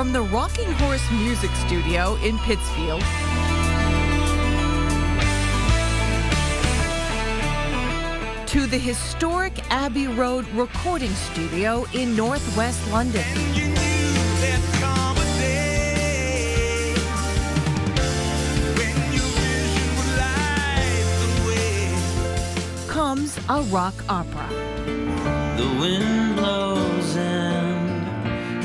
From the Rocking Horse Music Studio in Pittsfield to the historic Abbey Road Recording Studio in northwest London. Comes a rock opera. The wind blows and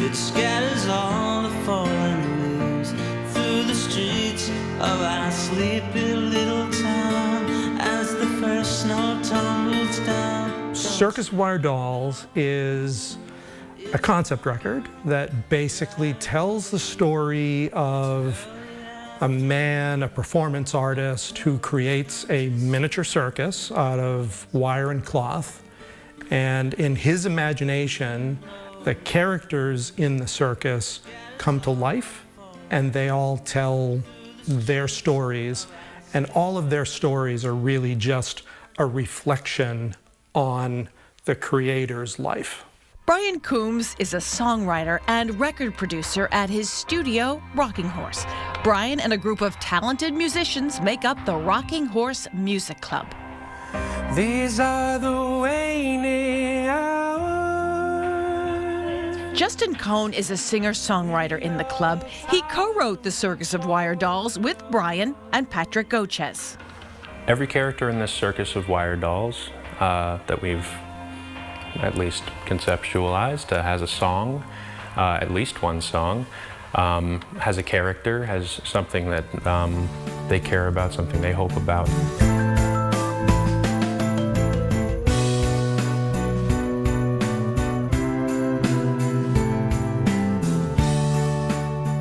it scatters all the fallen leaves through the streets of our sleepy little town as the first snow tumbles down. Circus of Wire Dolls is a concept record that basically tells the story of a man, a performance artist, who creates a miniature circus out of wire and cloth. And in his imagination, the characters in the circus come to life, and they all tell their stories. And all of their stories are really just a reflection on the creator's life. Brian Coombs is a songwriter and record producer at his studio, Rocking Horse. Brian and a group of talented musicians make up the Rocking Horse Music Club. These are the waning hours. Justin Cohn is a singer-songwriter in the club. He co-wrote The Circus of Wire Dolls with Brian and Patrick Gochez. Every character in this Circus of Wire Dolls that we've at least conceptualized has a song, at least one song, has a character, has something that they care about, something they hope about.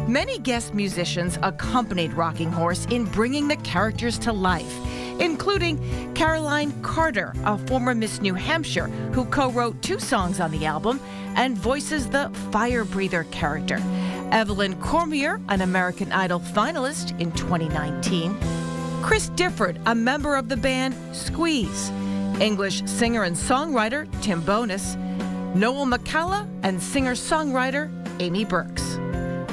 Many guest musicians accompanied Rocking Horse in bringing the characters to life, including Caroline Carter, a former Miss New Hampshire, who co-wrote 2 songs on the album and voices the fire breather character. Evelyn Cormier, an American Idol finalist in 2019. Chris Difford, a member of the band Squeeze. English singer and songwriter Tim Bonus. Noel McCalla and singer-songwriter Amy Burks.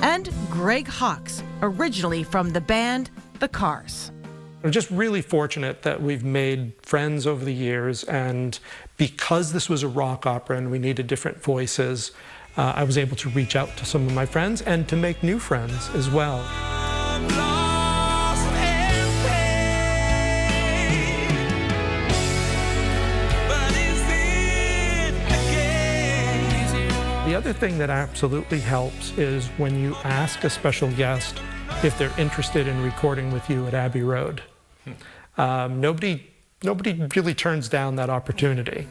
And Greg Hawkes, originally from the band The Cars. I'm just really fortunate that we've made friends over the years, and because this was a rock opera and we needed different voices, I was able to reach out to some of my friends and to make new friends as well. The other thing that absolutely helps is when you ask a special guest if they're interested in recording with you at Abbey Road. Nobody really turns down that opportunity.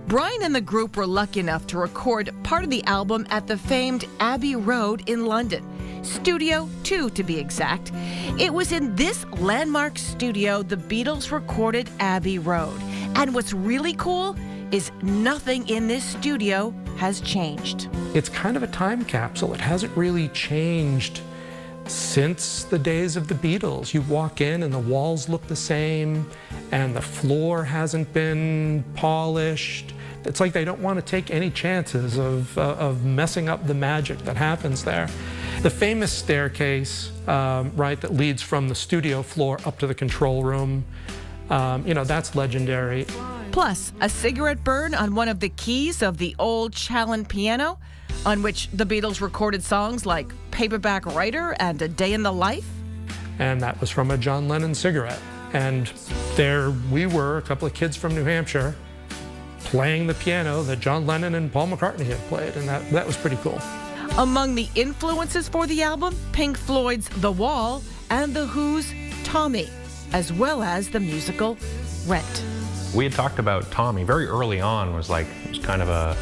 Brian and the group were lucky enough to record part of the album at the famed Abbey Road in London. Studio 2, to be exact. It was in this landmark studio the Beatles recorded Abbey Road. And what's really cool is nothing in this studio has changed. It's kind of a time capsule. It hasn't really changed since the days of the Beatles. You walk in and the walls look the same and the floor hasn't been polished. It's like they don't want to take any chances of messing up the magic that happens there. The famous staircase, right, that leads from the studio floor up to the control room, that's legendary. Plus, a cigarette burn on one of the keys of the old Challen piano, on which the Beatles recorded songs like Paperback Writer and A Day in the Life. And that was from a John Lennon cigarette. And there we were, a couple of kids from New Hampshire, playing the piano that John Lennon and Paul McCartney had played, and that was pretty cool. Among the influences for the album, Pink Floyd's The Wall and The Who's Tommy, as well as the musical Rent. We had talked about Tommy very early on, it was kind of a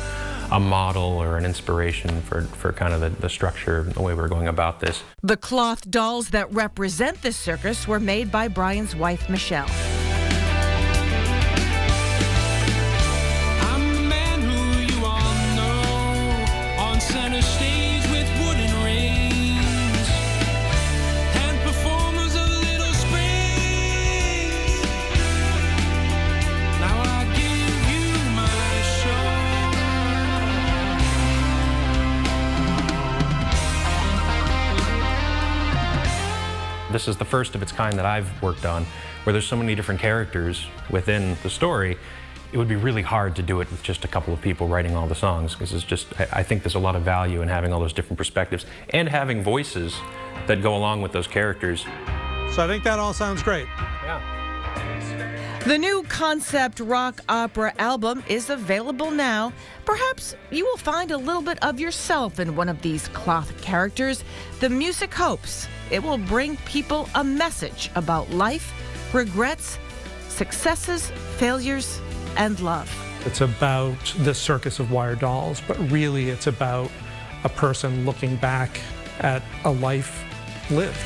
model or an inspiration for kind of the structure, the way we were going about this. The cloth dolls that represent the circus were made by Brian's wife, Michelle. I'm the man who you all know, on center stage with wooden rings and performers of Little Springs. Now I give you my show. this is the first of its kind that I've worked on, where there's so many different characters within the story. It would be really hard to do it with just a couple of people writing all the songs, because it's just, I think there's a lot of value in having all those different perspectives and having voices that go along with those characters. So I think that all sounds great. Yeah. The new concept rock opera album is available now. Perhaps you will find a little bit of yourself in one of these cloth characters. The music hopes it will bring people a message about life, regrets, successes, failures, and love. It's about the circus of wire dolls, but really it's about a person looking back at a life lived.